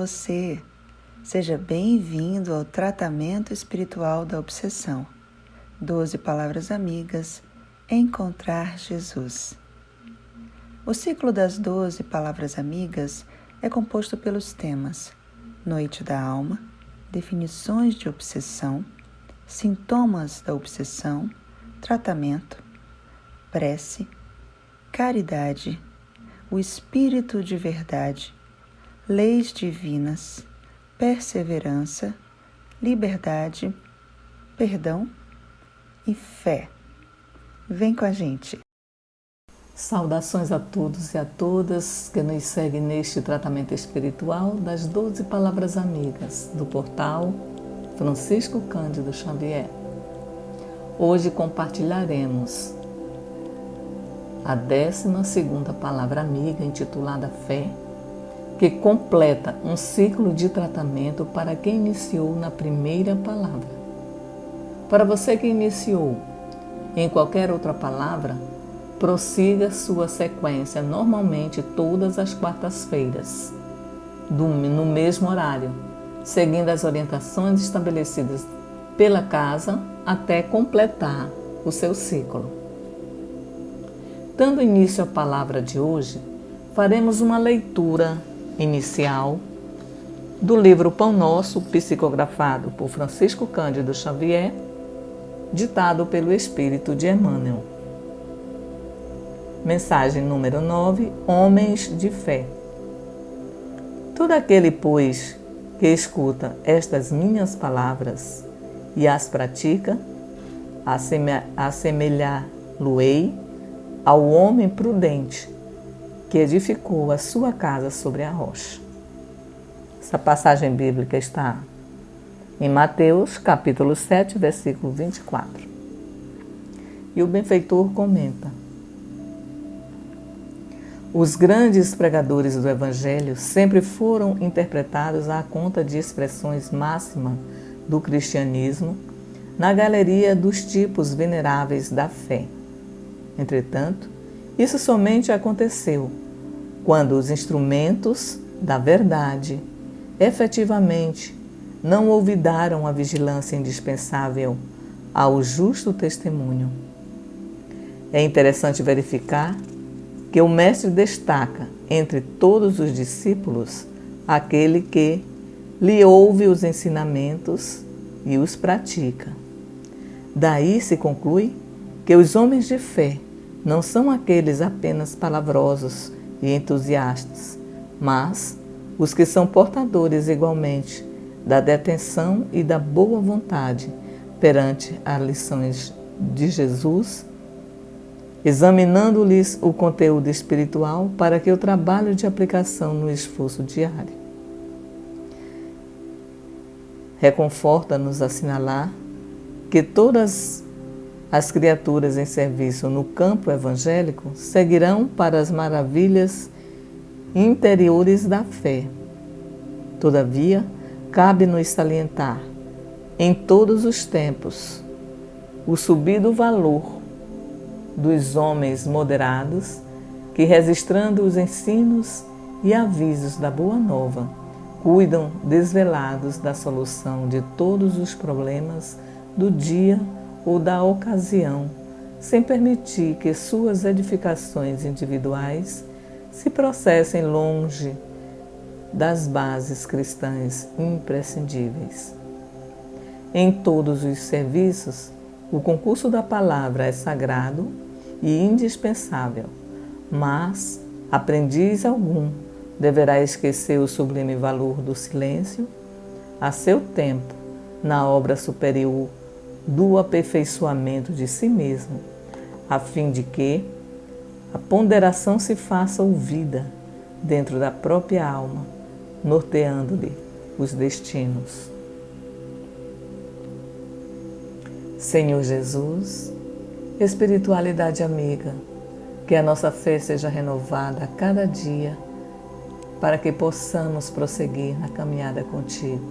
você! Seja bem-vindo ao tratamento espiritual da obsessão. 12 palavras amigas, encontrar Jesus. O ciclo das 12 palavras amigas é composto pelos temas Noite da Alma, definições de obsessão, sintomas da obsessão, tratamento, prece, caridade, o espírito de verdade, leis divinas, perseverança, liberdade, perdão e fé. Vem com a gente! Saudações a todos e a todas que nos seguem neste tratamento espiritual das 12 palavras amigas do portal Francisco Cândido Xavier. Hoje compartilharemos a 12ª palavra amiga intitulada Fé, que completa um ciclo de tratamento para quem iniciou na primeira palavra. Para você que iniciou em qualquer outra palavra, prossiga sua sequência normalmente todas as quartas-feiras, no mesmo horário, seguindo as orientações estabelecidas pela casa até completar o seu ciclo. Dando início à palavra de hoje, faremos uma leitura inicial do livro Pão Nosso, psicografado por Francisco Cândido Xavier, ditado pelo Espírito de Emmanuel. Mensagem número 9, Homens de Fé. Todo aquele, pois, que escuta estas minhas palavras e as pratica, assemelhar-lo-ei ao homem prudente que edificou a sua casa sobre a rocha. Essa passagem bíblica está em Mateus, capítulo 7, versículo 24. E o benfeitor comenta: os grandes pregadores do Evangelho sempre foram interpretados à conta de expressões máximas do cristianismo na galeria dos tipos veneráveis da fé. Entretanto, isso somente aconteceu quando os instrumentos da verdade efetivamente não olvidaram a vigilância indispensável ao justo testemunho. É interessante verificar que o Mestre destaca entre todos os discípulos aquele que lhe ouve os ensinamentos e os pratica. Daí se conclui que os homens de fé não são aqueles apenas palavrosos e entusiastas, mas os que são portadores igualmente da detenção e da boa vontade perante as lições de Jesus, examinando-lhes o conteúdo espiritual para que o trabalho de aplicação no esforço diário. Reconforta-nos assinalar que todas as criaturas em serviço no campo evangélico seguirão para as maravilhas interiores da fé. Todavia, cabe-nos salientar, em todos os tempos, o subido valor dos homens moderados que, registrando os ensinos e avisos da Boa Nova, cuidam desvelados da solução de todos os problemas do dia ou da ocasião, sem permitir que suas edificações individuais se processem longe das bases cristãs imprescindíveis. Em todos os serviços, o concurso da palavra é sagrado e indispensável, mas aprendiz algum deverá esquecer o sublime valor do silêncio a seu tempo na obra superior do aperfeiçoamento de si mesmo, a fim de que a ponderação se faça ouvida dentro da própria alma, norteando-lhe os destinos. Senhor Jesus, espiritualidade amiga, que a nossa fé seja renovada a cada dia, para que possamos prosseguir na caminhada contigo.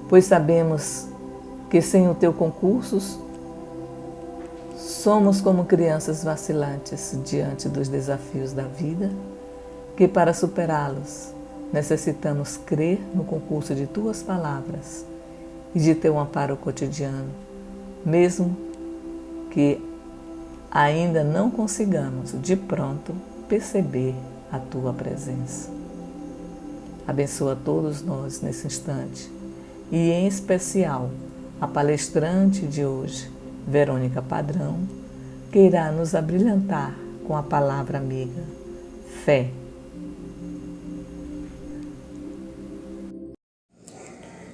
Pois sabemos que sem o teu concurso somos como crianças vacilantes diante dos desafios da vida, que para superá-los necessitamos crer no concurso de Tuas palavras e de Teu amparo cotidiano, mesmo que ainda não consigamos de pronto perceber a Tua presença. Abençoa todos nós nesse instante e, em especial, a palestrante de hoje, Verônica Padrão, que irá nos abrilhantar com a palavra amiga, fé.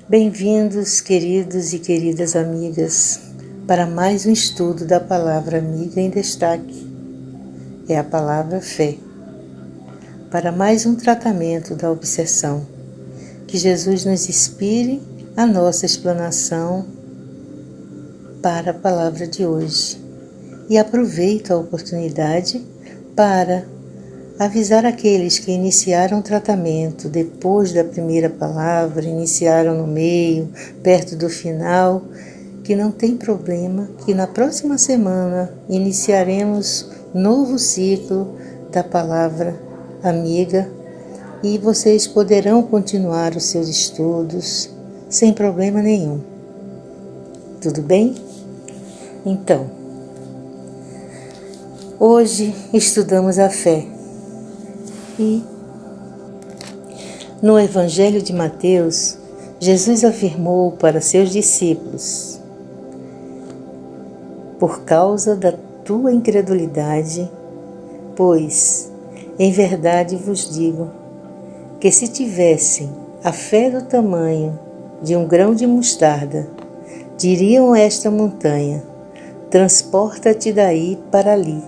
Bem-vindos, queridos e queridas amigas, para mais um estudo da palavra amiga em destaque. É a palavra fé. Para mais um tratamento da obsessão. Que Jesus nos inspire a nossa explanação para a palavra de hoje. E aproveito a oportunidade para avisar aqueles que iniciaram o tratamento depois da primeira palavra, iniciaram no meio, perto do final, que não tem problema, que na próxima semana iniciaremos novo ciclo da palavra amiga e vocês poderão continuar os seus estudos sem problema nenhum. Tudo bem? Então, hoje estudamos a fé. E no Evangelho de Mateus, Jesus afirmou para seus discípulos: por causa da tua incredulidade, pois, em verdade vos digo, que se tivessem a fé do tamanho de um grão de mostarda, diriam a esta montanha: transporta-te daí para ali,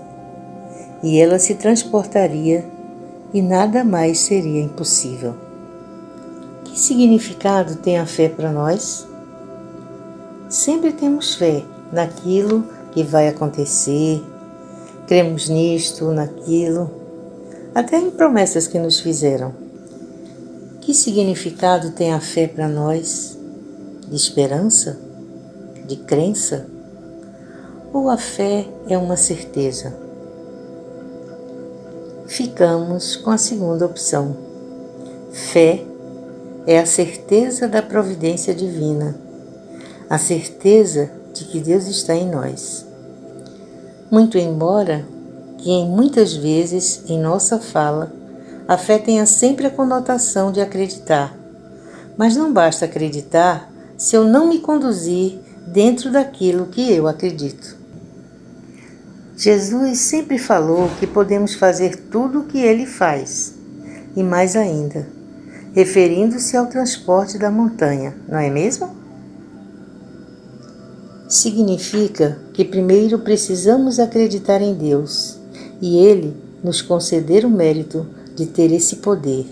e ela se transportaria, e nada mais seria impossível. Que significado tem a fé para nós? Sempre temos fé naquilo que vai acontecer, cremos nisto, naquilo, até em promessas que nos fizeram. Que significado tem a fé para nós? De esperança? De crença? Ou a fé é uma certeza? Ficamos com a segunda opção. Fé é a certeza da providência divina, a certeza de que Deus está em nós. Muito embora que muitas vezes em nossa fala a fé tenha sempre a conotação de acreditar, mas não basta acreditar se eu não me conduzir dentro daquilo que eu acredito. Jesus sempre falou que podemos fazer tudo o que Ele faz, e mais ainda, referindo-se ao transporte da montanha, não é mesmo? Significa que primeiro precisamos acreditar em Deus, e Ele nos conceder o mérito de ter esse poder.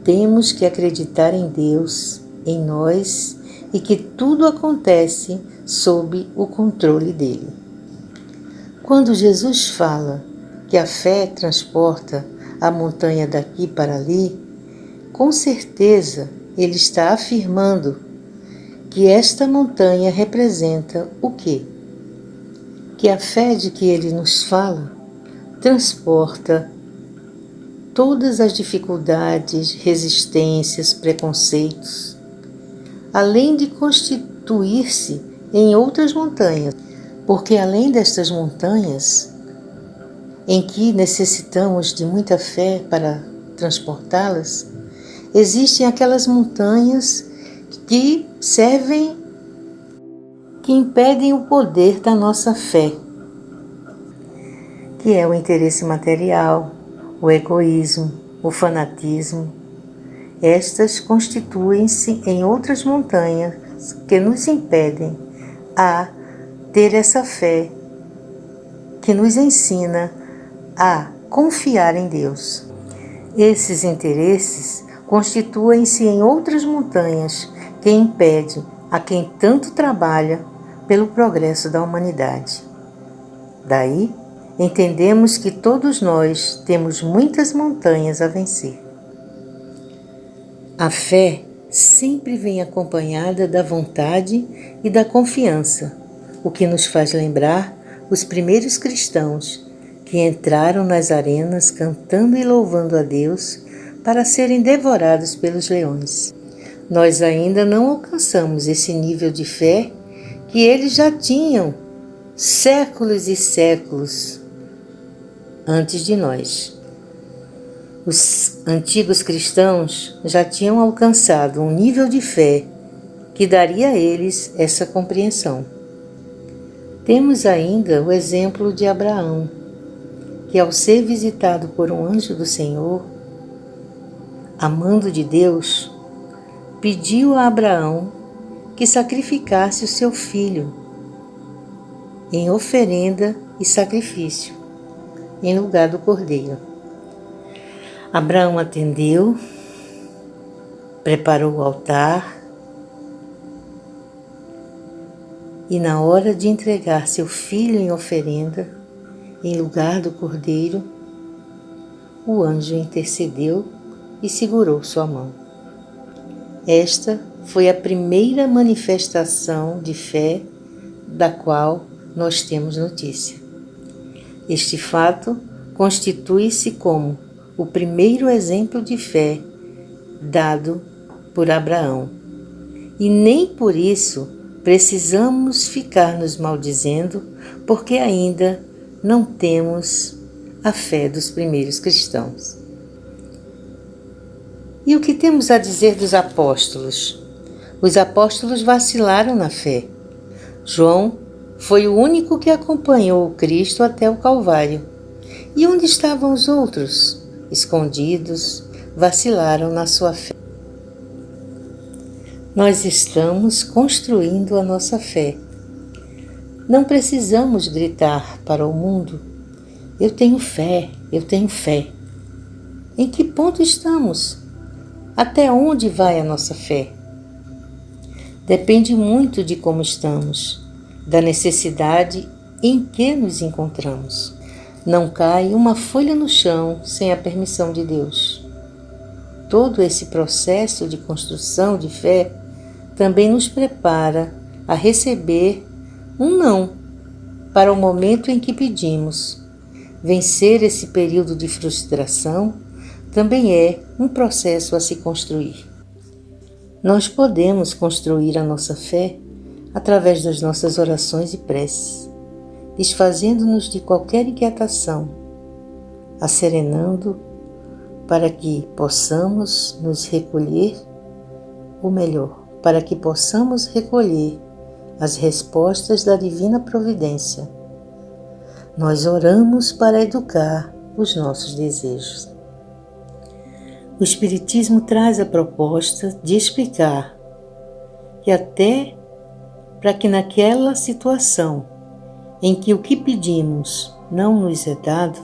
Temos que acreditar em Deus, em nós, e que tudo acontece sob o controle dEle. Quando Jesus fala que a fé transporta a montanha daqui para ali, com certeza Ele está afirmando que esta montanha representa o quê? Que a fé de que Ele nos fala transporta todas as dificuldades, resistências, preconceitos, além de constituir-se em outras montanhas. Porque além destas montanhas, em que necessitamos de muita fé para transportá-las, existem aquelas montanhas que impedem o poder da nossa fé, que é o interesse material, o egoísmo, o fanatismo. Estas constituem-se em outras montanhas que nos impedem a ter essa fé que nos ensina a confiar em Deus. Esses interesses constituem-se em outras montanhas que impedem a quem tanto trabalha pelo progresso da humanidade. Daí, entendemos que todos nós temos muitas montanhas a vencer. A fé sempre vem acompanhada da vontade e da confiança, o que nos faz lembrar os primeiros cristãos que entraram nas arenas cantando e louvando a Deus para serem devorados pelos leões. Nós ainda não alcançamos esse nível de fé que eles já tinham séculos e séculos antes de nós. Os antigos cristãos já tinham alcançado um nível de fé que daria a eles essa compreensão. Temos ainda o exemplo de Abraão, que ao ser visitado por um anjo do Senhor, amando de Deus, pediu a Abraão que sacrificasse o seu filho em oferenda e sacrifício, em lugar do cordeiro. Abraão atendeu, preparou o altar e, na hora de entregar seu filho em oferenda, em lugar do cordeiro, o anjo intercedeu e segurou sua mão. Esta foi a primeira manifestação de fé da qual nós temos notícia. Este fato constitui-se como o primeiro exemplo de fé dado por Abraão. E nem por isso precisamos ficar nos maldizendo, porque ainda não temos a fé dos primeiros cristãos. E o que temos a dizer dos apóstolos? Os apóstolos vacilaram na fé. João foi o único que acompanhou o Cristo até o Calvário. E onde estavam os outros? Escondidos, vacilaram na sua fé. Nós estamos construindo a nossa fé. Não precisamos gritar para o mundo: eu tenho fé, eu tenho fé. Em que ponto estamos? Até onde vai a nossa fé? Depende muito de como estamos, da necessidade em que nos encontramos. Não cai uma folha no chão sem a permissão de Deus. Todo esse processo de construção de fé também nos prepara a receber um não para o momento em que pedimos. Vencer esse período de frustração também é um processo a se construir. Nós podemos construir a nossa fé através das nossas orações e preces, desfazendo-nos de qualquer inquietação, acerenando para que possamos nos recolher, ou melhor, para que possamos recolher as respostas da divina providência. Nós oramos para educar os nossos desejos. O Espiritismo traz a proposta de explicar que até para que naquela situação em que o que pedimos não nos é dado,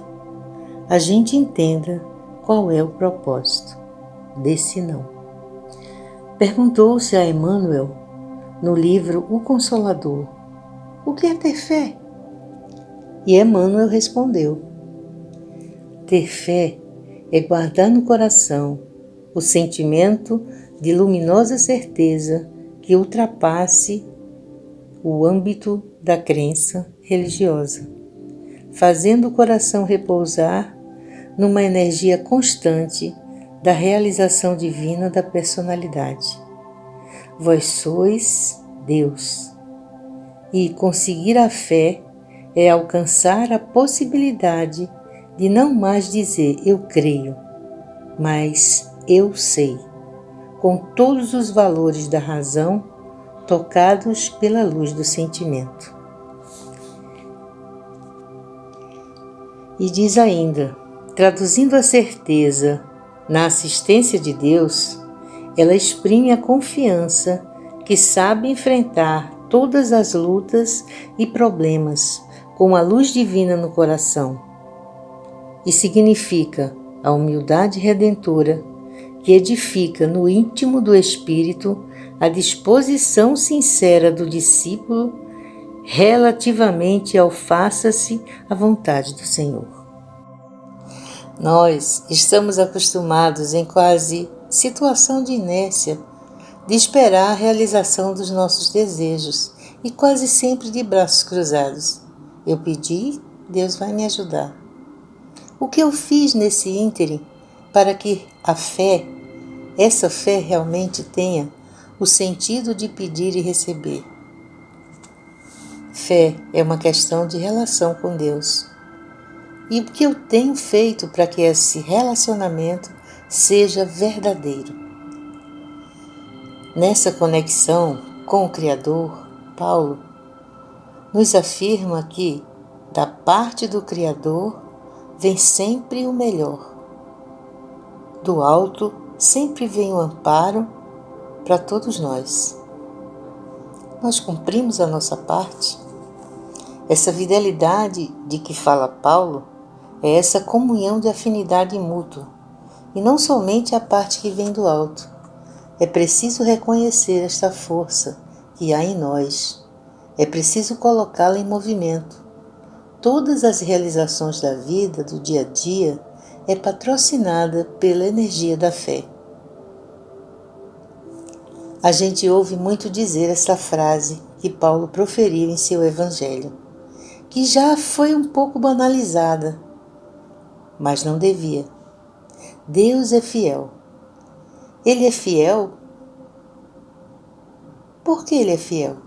a gente entenda qual é o propósito desse não. Perguntou-se a Emmanuel, no livro O Consolador, o que é ter fé? E Emmanuel respondeu: ter fé é guardar no coração o sentimento de luminosa certeza que ultrapasse o âmbito da crença religiosa, fazendo o coração repousar numa energia constante da realização divina da personalidade. Vós sois Deus. E conseguir a fé é alcançar a possibilidade de não mais dizer eu creio, mas eu sei, com todos os valores da razão tocados pela luz do sentimento. E diz ainda, traduzindo a certeza na assistência de Deus, ela exprime a confiança que sabe enfrentar todas as lutas e problemas com a luz divina no coração. E significa a humildade redentora que edifica no íntimo do espírito a disposição sincera do discípulo relativamente ao faça-se a vontade do Senhor. Nós estamos acostumados em quase situação de inércia de esperar a realização dos nossos desejos e quase sempre de braços cruzados. Eu pedi, Deus vai me ajudar. O que eu fiz nesse ínterim para que essa fé realmente tenha o sentido de pedir e receber. Fé é uma questão de relação com Deus. E o que eu tenho feito para que esse relacionamento seja verdadeiro? Nessa conexão com o Criador, Paulo nos afirma que, da parte do Criador, vem sempre o melhor. Do alto sempre vem o amparo para todos nós. Nós cumprimos a nossa parte? Essa fidelidade de que fala Paulo é essa comunhão de afinidade mútua, e não somente a parte que vem do alto. É preciso reconhecer esta força que há em nós. É preciso colocá-la em movimento. Todas as realizações da vida, do dia a dia, é patrocinada pela energia da fé. A gente ouve muito dizer essa frase que Paulo proferiu em seu Evangelho, que já foi um pouco banalizada, mas não devia. Deus é fiel. Ele é fiel? Por que ele é fiel?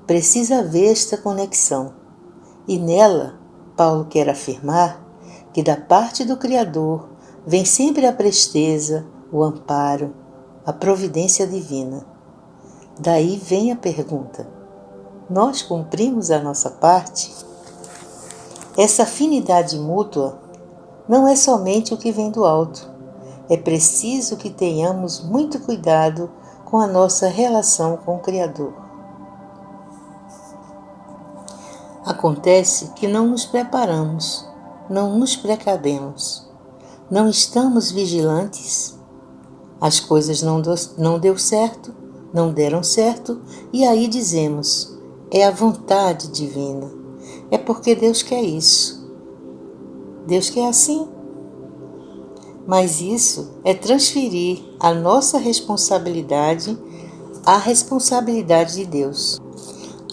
Precisa haver esta conexão, e nela, Paulo quer afirmar que da parte do Criador vem sempre a presteza, o amparo, a providência divina. Daí vem a pergunta: nós cumprimos a nossa parte? Essa afinidade mútua não é somente o que vem do alto. É preciso que tenhamos muito cuidado com a nossa relação com o Criador. Acontece que não nos preparamos, não nos precavemos, não estamos vigilantes. As coisas não deu certo, não deram certo, e aí dizemos: é a vontade divina, é porque Deus quer isso. Deus quer assim. Mas isso é transferir a nossa responsabilidade à responsabilidade de Deus.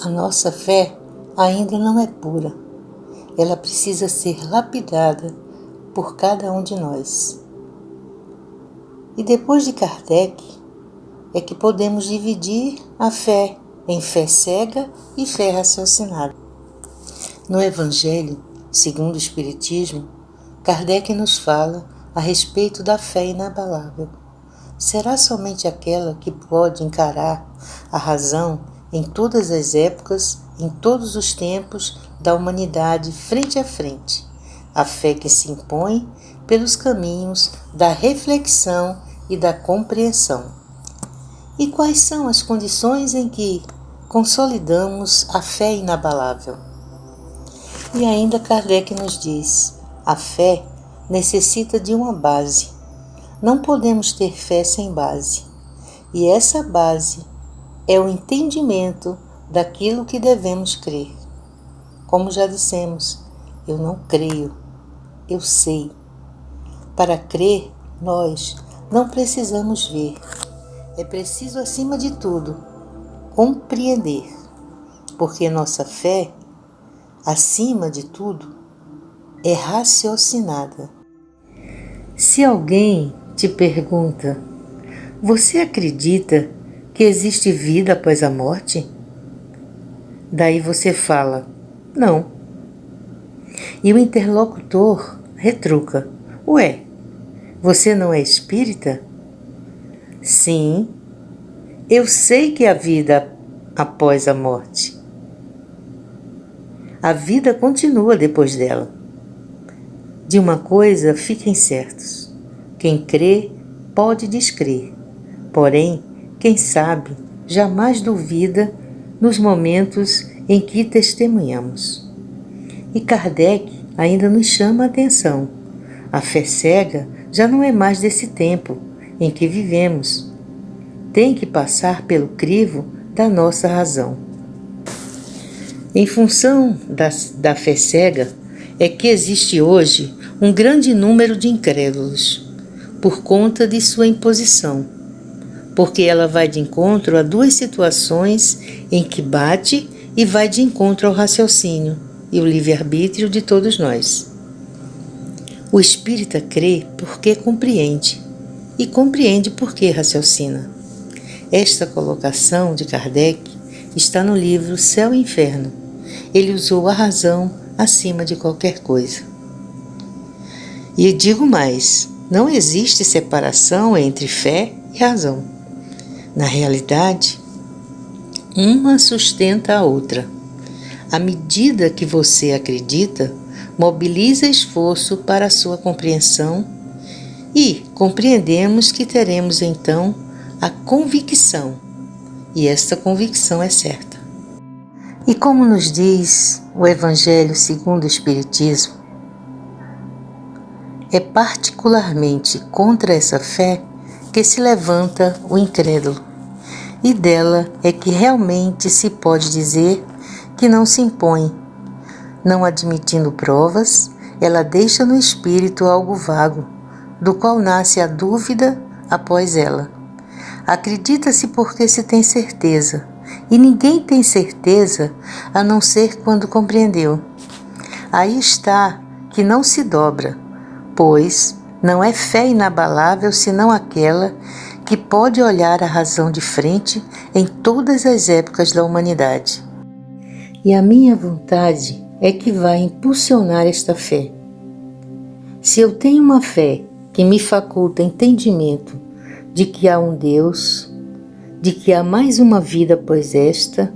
A nossa fé ainda não é pura. Ela precisa ser lapidada por cada um de nós. E depois de Kardec, é que podemos dividir a fé em fé cega e fé raciocinada. No Evangelho, segundo o Espiritismo, Kardec nos fala a respeito da fé inabalável. Será somente aquela que pode encarar a razão em todas as épocas, em todos os tempos da humanidade frente a frente. A fé que se impõe pelos caminhos da reflexão e da compreensão. E quais são as condições em que consolidamos a fé inabalável? E ainda Kardec nos diz: a fé necessita de uma base. Não podemos ter fé sem base. E essa base é o entendimento daquilo que devemos crer. Como já dissemos, eu não creio, eu sei. Para crer, nós não precisamos ver. É preciso, acima de tudo, compreender. Porque nossa fé, acima de tudo, é raciocinada. Se alguém te pergunta: você acredita que existe vida após a morte? Daí você fala: não. E o interlocutor retruca: ué, você não é espírita? Sim, eu sei que há vida após a morte. A vida continua depois dela. De uma coisa fiquem certos: quem crê pode descrer, porém, quem sabe jamais duvida nos momentos em que testemunhamos. E Kardec ainda nos chama a atenção: a fé cega já não é mais desse tempo em que vivemos. Tem que passar pelo crivo da nossa razão. Em função da fé cega, é que existe hoje um grande número de incrédulos, por conta de sua imposição, porque ela vai de encontro a duas situações em que bate e vai de encontro ao raciocínio e o livre-arbítrio de todos nós. O espírita crê porque compreende, e compreende porque raciocina. Esta colocação de Kardec está no livro Céu e Inferno. Ele usou a razão acima de qualquer coisa. E digo mais, não existe separação entre fé e razão. Na realidade, uma sustenta a outra. À medida que você acredita, mobiliza esforço para a sua compreensão e compreendemos que teremos então a convicção, e esta convicção é certa. E como nos diz o Evangelho segundo o Espiritismo, é particularmente contra essa fé que se levanta o incrédulo, e dela é que realmente se pode dizer que não se impõe. Não admitindo provas, ela deixa no espírito algo vago, do qual nasce a dúvida após ela. Acredita-se porque se tem certeza, e ninguém tem certeza a não ser quando compreendeu. Aí está que não se dobra, pois não é fé inabalável senão aquela que pode olhar a razão de frente em todas as épocas da humanidade. E a minha vontade é que vai impulsionar esta fé. Se eu tenho uma fé que me faculta entendimento de que há um Deus, de que há mais uma vida após esta,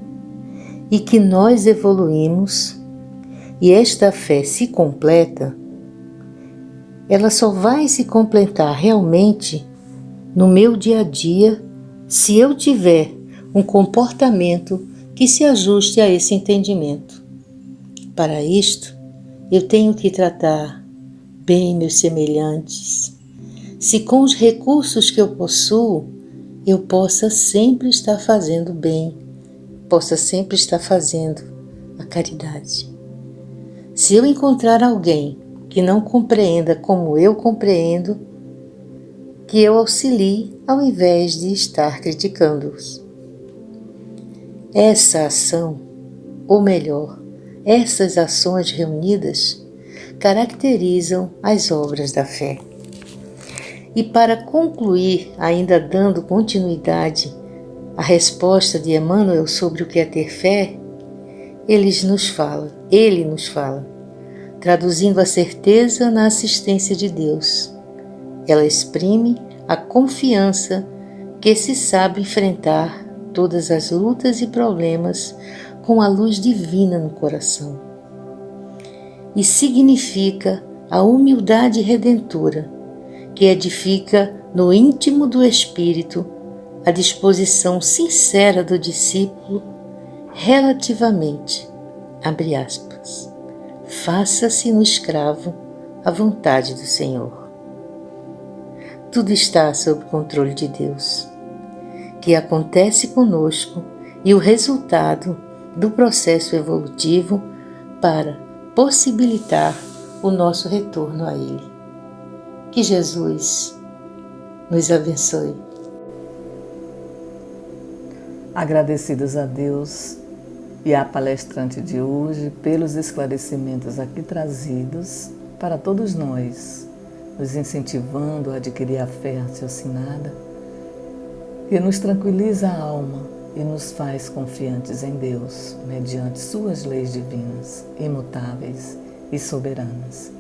e que nós evoluímos, e esta fé se completa, ela só vai se completar realmente no meu dia a dia se eu tiver um comportamento que se ajuste a esse entendimento. Para isto, eu tenho que tratar bem meus semelhantes. Se com os recursos que eu possuo, eu possa sempre estar fazendo bem, possa sempre estar fazendo a caridade. Se eu encontrar alguém que não compreenda como eu compreendo, que eu auxilie ao invés de estar criticando-os. Essa ação, ou melhor, essas ações reunidas caracterizam as obras da fé. E para concluir, ainda dando continuidade à resposta de Emmanuel sobre o que é ter fé, ele nos fala, traduzindo a certeza na assistência de Deus. Ela exprime a confiança que se sabe enfrentar todas as lutas e problemas com a luz divina no coração. E significa a humildade redentora, que edifica no íntimo do espírito a disposição sincera do discípulo relativamente, abre aspas, faça-se no escravo a vontade do Senhor. Tudo está sob o controle de Deus, que acontece conosco e o resultado do processo evolutivo para possibilitar o nosso retorno a Ele. Que Jesus nos abençoe. Agradecidos a Deus e à palestrante de hoje pelos esclarecimentos aqui trazidos para todos nós, nos incentivando a adquirir a fé raciocinada, que nos tranquiliza a alma e nos faz confiantes em Deus, mediante suas leis divinas, imutáveis e soberanas.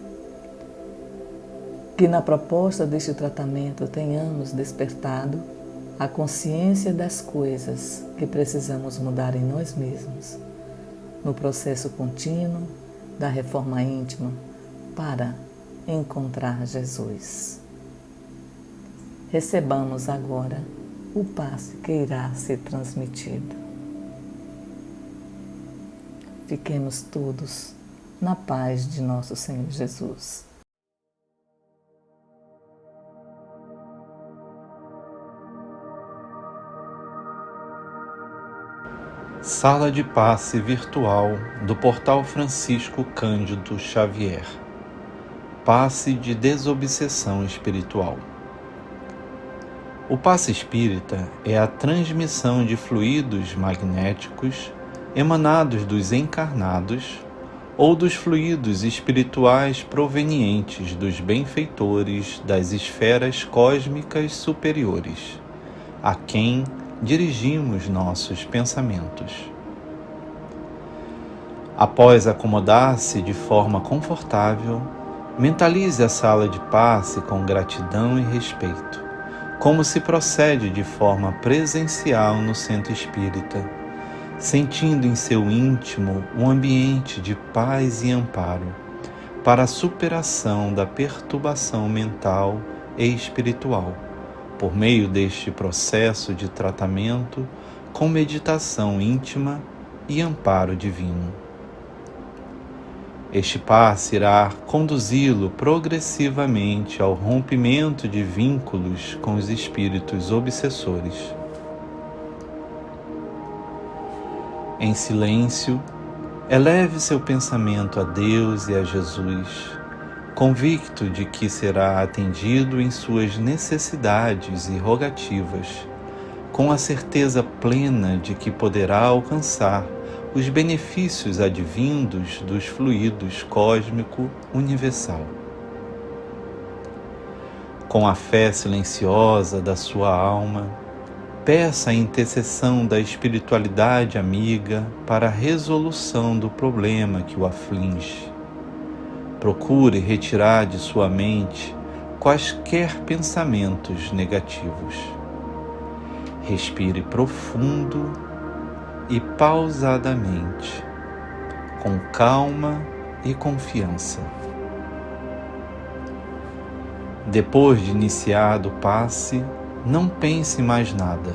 Que na proposta deste tratamento tenhamos despertado a consciência das coisas que precisamos mudar em nós mesmos, no processo contínuo da reforma íntima para encontrar Jesus. Recebamos agora o passe que irá ser transmitido. Fiquemos todos na paz de nosso Senhor Jesus. Sala de passe virtual do Portal Francisco Cândido Xavier. Passe de desobsessão espiritual. O passe espírita é a transmissão de fluidos magnéticos emanados dos encarnados ou dos fluidos espirituais provenientes dos benfeitores das esferas cósmicas superiores, a quem dirigimos nossos pensamentos. Após acomodar-se de forma confortável, mentalize a sala de passe com gratidão e respeito, como se procede de forma presencial no centro espírita, sentindo em seu íntimo um ambiente de paz e amparo para a superação da perturbação mental e espiritual, por meio deste processo de tratamento com meditação íntima e amparo divino. Este passe irá conduzi-lo progressivamente ao rompimento de vínculos com os espíritos obsessores. Em silêncio, eleve seu pensamento a Deus e a Jesus, convicto de que será atendido em suas necessidades e rogativas, com a certeza plena de que poderá alcançar os benefícios advindos dos fluidos cósmico universal. Com a fé silenciosa da sua alma, peça a intercessão da espiritualidade amiga para a resolução do problema que o aflige. Procure retirar de sua mente quaisquer pensamentos negativos. Respire profundo e pausadamente, com calma e confiança. Depois de iniciado o passe, não pense mais nada.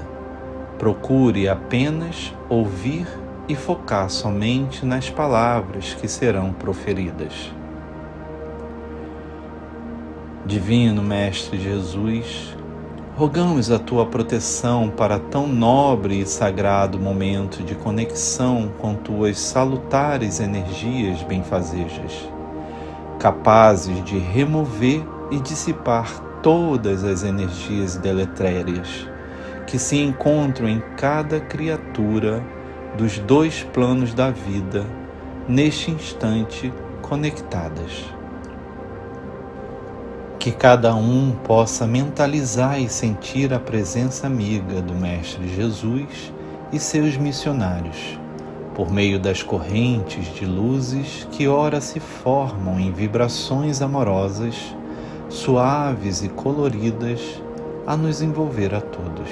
Procure apenas ouvir e focar somente nas palavras que serão proferidas. Divino Mestre Jesus, rogamos a Tua proteção para tão nobre e sagrado momento de conexão com Tuas salutares energias benfazejas, capazes de remover e dissipar todas as energias deletérias que se encontram em cada criatura dos dois planos da vida, neste instante conectadas. Que cada um possa mentalizar e sentir a presença amiga do Mestre Jesus e seus missionários, por meio das correntes de luzes que ora se formam em vibrações amorosas, suaves e coloridas, a nos envolver a todos.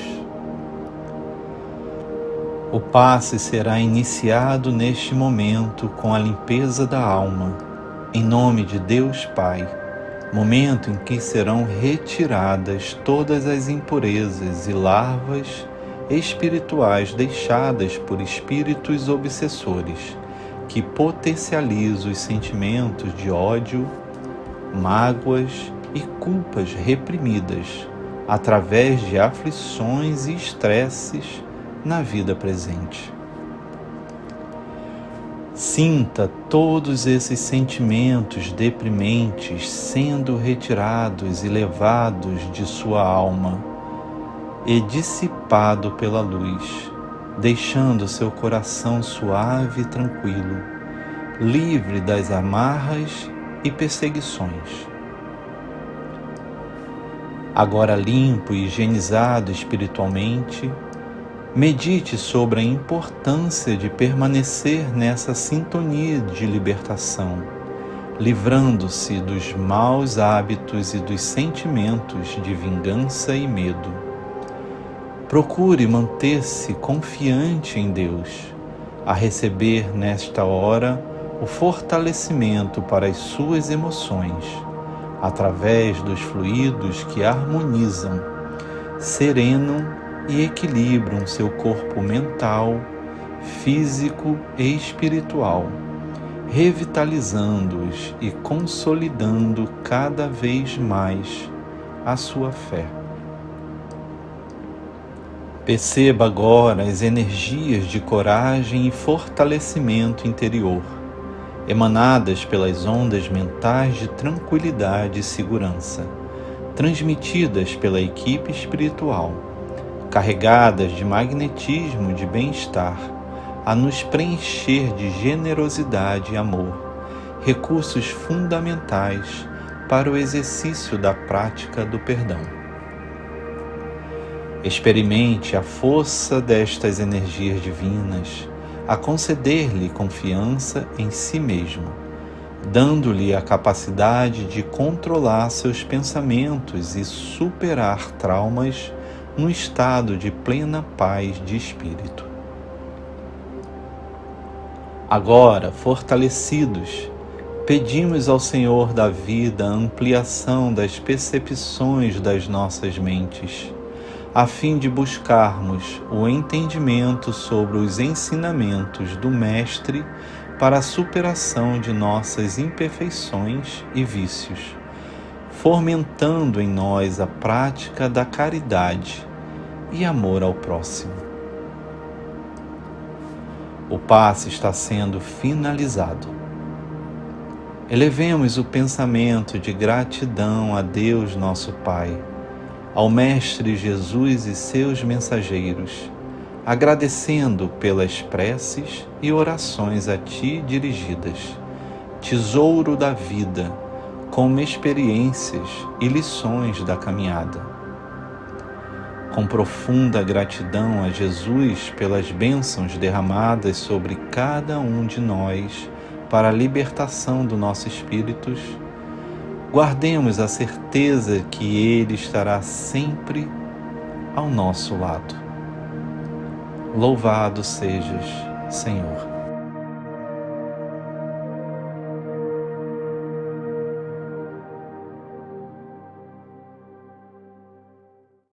O passe será iniciado neste momento com a limpeza da alma, em nome de Deus Pai, momento em que serão retiradas todas as impurezas e larvas espirituais deixadas por espíritos obsessores, que potencializam os sentimentos de ódio, mágoas e culpas reprimidas através de aflições e estresses na vida presente. Sinta todos esses sentimentos deprimentes sendo retirados e levados de sua alma e dissipado pela luz, deixando seu coração suave e tranquilo, livre das amarras e perseguições. Agora limpo e higienizado espiritualmente, medite sobre a importância de permanecer nessa sintonia de libertação, livrando-se dos maus hábitos e dos sentimentos de vingança e medo. Procure manter-se confiante em Deus, a receber nesta hora o fortalecimento para as suas emoções, através dos fluidos que harmonizam, serenam e equilibram seu corpo mental, físico e espiritual, revitalizando-os e consolidando cada vez mais a sua fé. Perceba agora as energias de coragem e fortalecimento interior, emanadas pelas ondas mentais de tranquilidade e segurança, transmitidas pela equipe espiritual, carregadas de magnetismo de bem-estar, a nos preencher de generosidade e amor, recursos fundamentais para o exercício da prática do perdão. Experimente a força destas energias divinas a conceder-lhe confiança em si mesmo, dando-lhe a capacidade de controlar seus pensamentos e superar traumas no estado de plena paz de espírito. Agora, fortalecidos, pedimos ao Senhor da vida a ampliação das percepções das nossas mentes, a fim de buscarmos o entendimento sobre os ensinamentos do Mestre para a superação de nossas imperfeições e vícios, fomentando em nós a prática da caridade e amor ao próximo. O passe está sendo finalizado. Elevemos o pensamento de gratidão a Deus nosso Pai, ao Mestre Jesus e seus mensageiros, agradecendo pelas preces e orações a Ti dirigidas, tesouro da vida, como experiências e lições da caminhada. Com profunda gratidão a Jesus pelas bênçãos derramadas sobre cada um de nós para a libertação do nosso espírito, guardemos a certeza que Ele estará sempre ao nosso lado. Louvado sejas, Senhor.